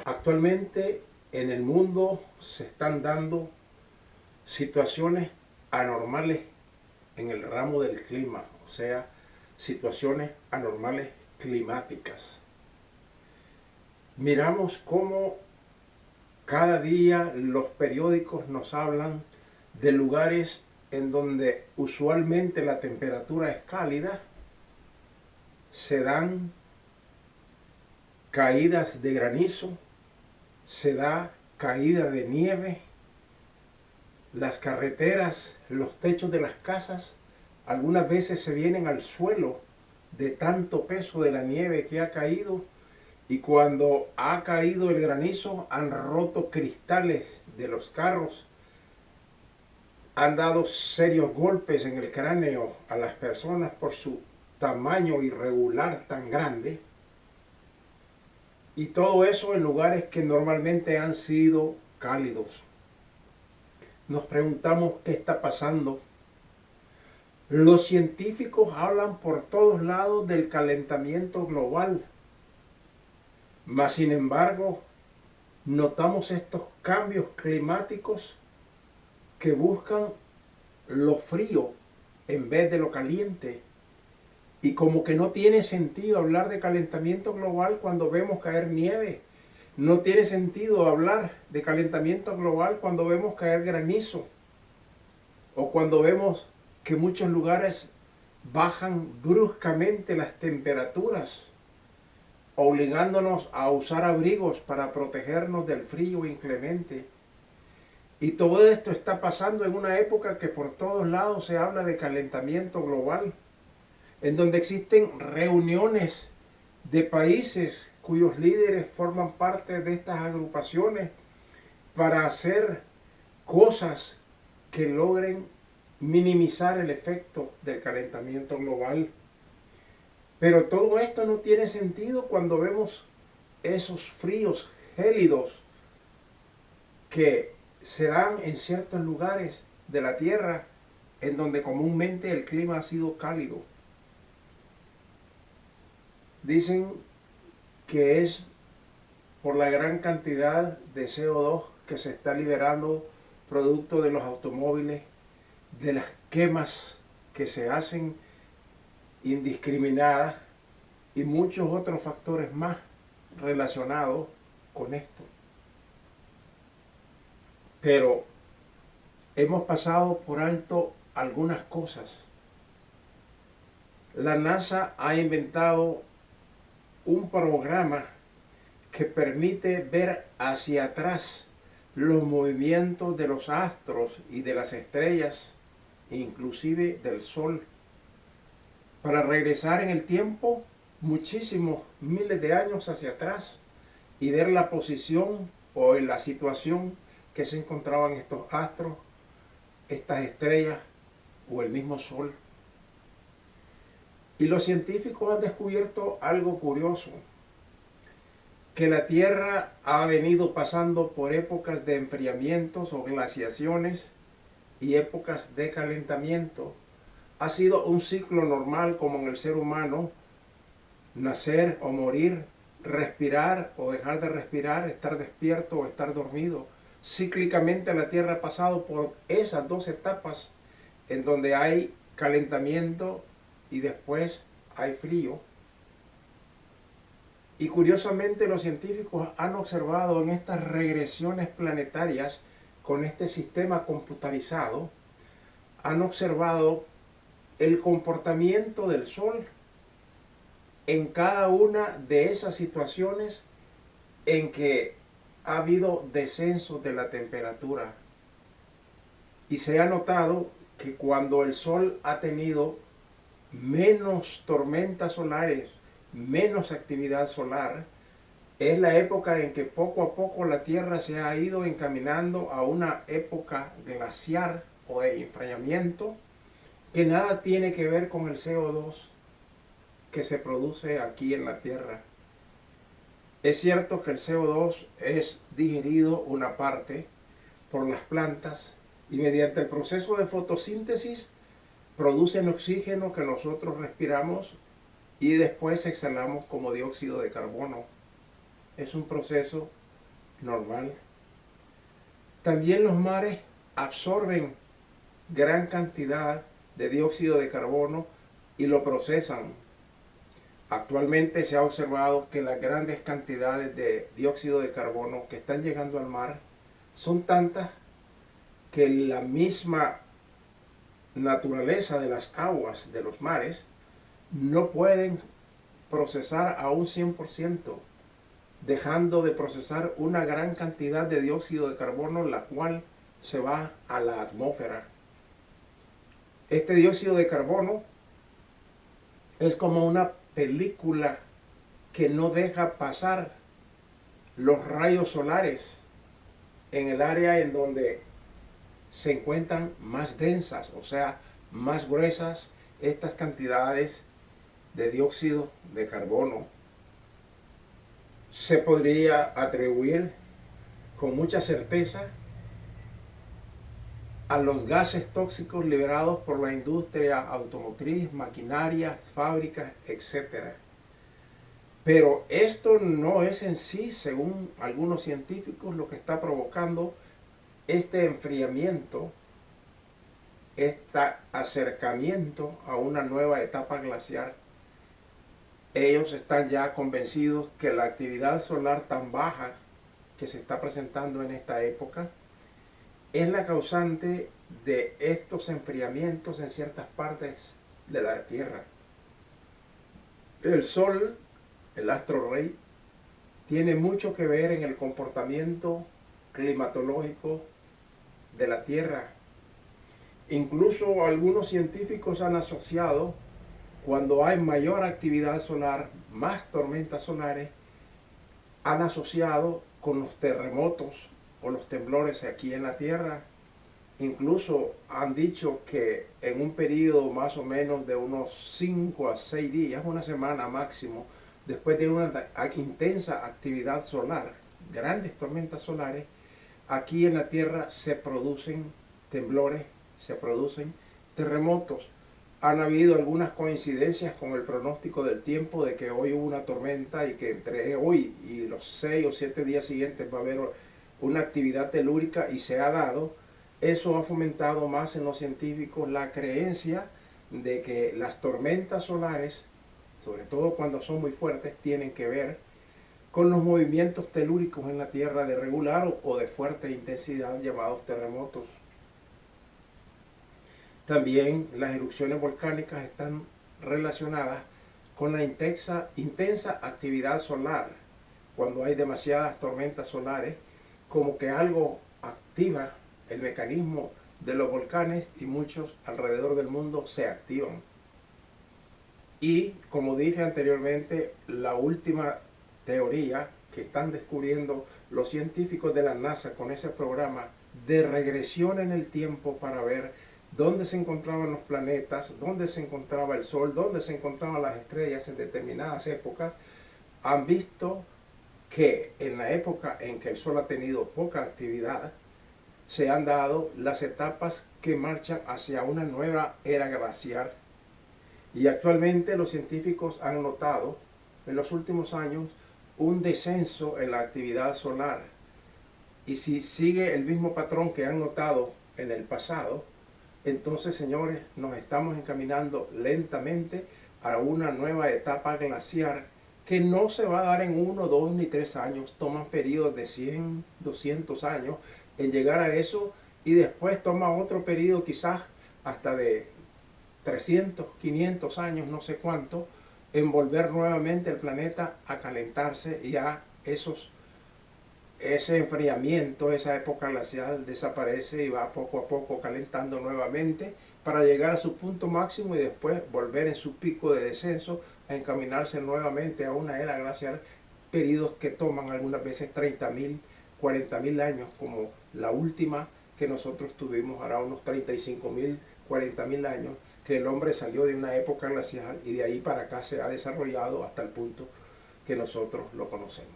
Actualmente en el mundo se están dando situaciones anormales en el ramo del clima, o sea, situaciones anormales climáticas. Miramos cómo cada día los periódicos nos hablan de lugares en donde usualmente la temperatura es cálida, se dan caídas de granizo, se da caída de nieve, las carreteras, los techos de las casas, algunas veces se vienen al suelo de tanto peso de la nieve que ha caído, y cuando ha caído el granizo han roto cristales de los carros, han dado serios golpes en el cráneo a las personas por su tamaño irregular tan grande. Y todo eso en lugares que normalmente han sido cálidos. Nos preguntamos qué está pasando. Los científicos hablan por todos lados del calentamiento global. Mas, sin embargo, notamos estos cambios climáticos que buscan lo frío en vez de lo caliente. Y como que no tiene sentido hablar de calentamiento global cuando vemos caer nieve. No tiene sentido hablar de calentamiento global cuando vemos caer granizo. O cuando vemos que muchos lugares bajan bruscamente las temperaturas, obligándonos a usar abrigos para protegernos del frío inclemente. Y todo esto está pasando en una época que por todos lados se habla de calentamiento global, en donde existen reuniones de países cuyos líderes forman parte de estas agrupaciones para hacer cosas que logren minimizar el efecto del calentamiento global. Pero todo esto no tiene sentido cuando vemos esos fríos gélidos que se dan en ciertos lugares de la Tierra en donde comúnmente el clima ha sido cálido. Dicen que es por la gran cantidad de CO2 que se está liberando producto de los automóviles, de las quemas que se hacen indiscriminadas y muchos otros factores más relacionados con esto. Pero hemos pasado por alto algunas cosas. La NASA ha inventado un programa que permite ver hacia atrás los movimientos de los astros y de las estrellas, inclusive del Sol, para regresar en el tiempo muchísimos miles de años hacia atrás y ver la posición o en la situación que se encontraban estos astros, estas estrellas o el mismo Sol. Y los científicos han descubierto algo curioso, que la Tierra ha venido pasando por épocas de enfriamientos o glaciaciones y épocas de calentamiento. Ha sido un ciclo normal como en el ser humano, nacer o morir, respirar o dejar de respirar, estar despierto o estar dormido. Cíclicamente la Tierra ha pasado por esas dos etapas en donde hay calentamiento y después hay frío. Y curiosamente los científicos han observado en estas regresiones planetarias con este sistema computarizado, han observado el comportamiento del Sol en cada una de esas situaciones en que ha habido descenso de la temperatura. Y se ha notado que cuando el Sol ha tenido menos tormentas solares, menos actividad solar, es la época en que poco a poco la Tierra se ha ido encaminando a una época glaciar o de enfriamiento que nada tiene que ver con el CO2 que se produce aquí en la Tierra. Es cierto que el CO2 es digerido una parte por las plantas y mediante el proceso de fotosíntesis producen oxígeno que nosotros respiramos y después exhalamos como dióxido de carbono. Es un proceso normal. También los mares absorben gran cantidad de dióxido de carbono y lo procesan. Actualmente se ha observado que las grandes cantidades de dióxido de carbono que están llegando al mar son tantas que la misma naturaleza de las aguas de los mares no pueden procesar a un 100%, dejando de procesar una gran cantidad de dióxido de carbono, la cual se va a la atmósfera. Este dióxido de carbono es como una película que no deja pasar los rayos solares en el área en donde se encuentran más densas, o sea, más gruesas estas cantidades de dióxido de carbono. Se podría atribuir con mucha certeza a los gases tóxicos liberados por la industria automotriz, maquinaria, fábricas, etc. Pero esto no es en sí, según algunos científicos, lo que está provocando este enfriamiento, este acercamiento a una nueva etapa glaciar. Ellos están ya convencidos que la actividad solar tan baja que se está presentando en esta época es la causante de estos enfriamientos en ciertas partes de la Tierra. El Sol, el astro rey, tiene mucho que ver en el comportamiento climatológico de la Tierra. Incluso algunos científicos han asociado, cuando hay mayor actividad solar, más tormentas solares, han asociado con los terremotos o los temblores aquí en la Tierra. Incluso han dicho que en un periodo más o menos de unos 5 a 6 días, una semana máximo, después de una intensa actividad solar, grandes tormentas solares, aquí en la Tierra se producen temblores, se producen terremotos. Han habido algunas coincidencias con el pronóstico del tiempo de que hoy hubo una tormenta y que entre hoy y los 6 o 7 días siguientes va a haber una actividad telúrica, y se ha dado. Eso ha fomentado más en los científicos la creencia de que las tormentas solares, sobre todo cuando son muy fuertes, tienen que ver con los movimientos telúricos en la Tierra de regular o de fuerte intensidad, llamados terremotos. También las erupciones volcánicas están relacionadas con la intensa actividad solar. Cuando hay demasiadas tormentas solares, como que algo activa el mecanismo de los volcanes, y muchos alrededor del mundo se activan. Y como dije anteriormente, la última teoría que están descubriendo los científicos de la NASA con ese programa de regresión en el tiempo para ver dónde se encontraban los planetas, dónde se encontraba el Sol, dónde se encontraban las estrellas en determinadas épocas, han visto que en la época en que el Sol ha tenido poca actividad, se han dado las etapas que marchan hacia una nueva era glaciar. Y actualmente los científicos han notado en los últimos años un descenso en la actividad solar. Y si sigue el mismo patrón que han notado en el pasado, entonces, señores, nos estamos encaminando lentamente a una nueva etapa glaciar que no se va a dar en 1, 2 ni 3 años. Toman periodos de 100, 200 años en llegar a eso, y después toma otro periodo quizás hasta de 300, 500 años, no sé cuánto, en volver nuevamente el planeta a calentarse, y a ese enfriamiento, esa época glacial desaparece y va poco a poco calentando nuevamente para llegar a su punto máximo y después volver en su pico de descenso a encaminarse nuevamente a una era glacial, periodos que toman algunas veces 30.000, 40.000 años, como la última que nosotros tuvimos hará unos 35.000, 40.000 años, que el hombre salió de una época glacial y de ahí para acá se ha desarrollado hasta el punto que nosotros lo conocemos.